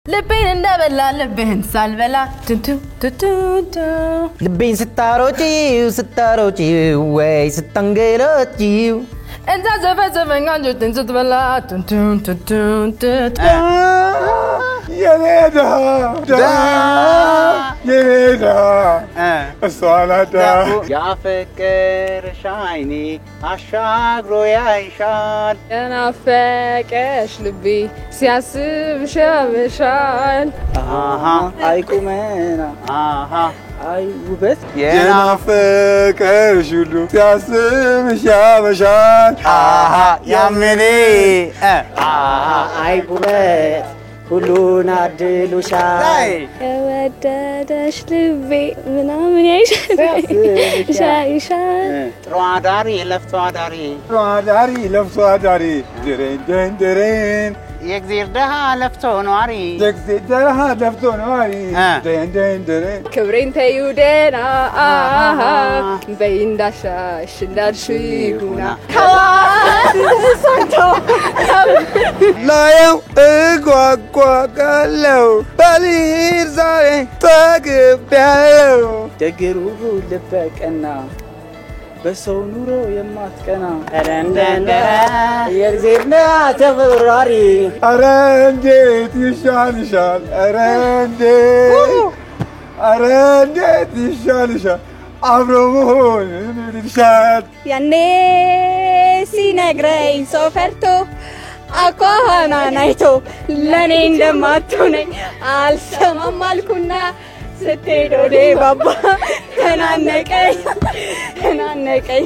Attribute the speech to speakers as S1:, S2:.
S1: ልቤን እንደበላ ልቤን ሳልበላ
S2: ልቤን ስታሮጪው ወይ ስተንገላጪው
S1: እንዛ ዘፈዘፈኝ አንጀቴን ስትበላ
S3: የኔዳ እሷናዳ
S2: ያፈቀረሽ አይኔ አሻግሮ ያይሻል
S1: የናፈቀሽ ልቤ ሲያስብሽ ያመሻል
S2: አይ ቁመና አይ ውበት
S3: የናፈቀሽ ሁሉ ሲያስብሽ ያመሻል
S2: ያምኔ አይ ውበት ሁሉን አድሎሻል
S4: የወደደሽ ልቤ ምናምን ያይሻል
S2: ጥሩ አዳሪ ለፍቶ አዳሪ
S3: ለፍቶ አዳሪ ድሬን
S2: የእግዚአብሔር ደሃ ለፍቶ ነዋሪ
S3: ድሬን
S1: ክብሬን ተይው ደህና በይ እንዳሻሽ እንዳልሽጉና
S3: ላየው እጓጓለሁ በልሂድ ዛሬ ተግቤያለሁ
S2: ደግሩ ልበቀና በሰው ኑሮ የማትቀና የእግዚአብሔር ተፈራሪ
S3: ኧረ እንዴት ይሻልሻል ኧረ እንዴት ይሻልሻል አብሮ መሆን ይሻል
S4: ያኔ ሲነግረኝ ሰው ፈርቶ አኳኋኗን አይቶ ለኔ እንደማትሆነኝ አልሰማም አልኩና ስትሄድ ወደ ባባ ተናነቀኝ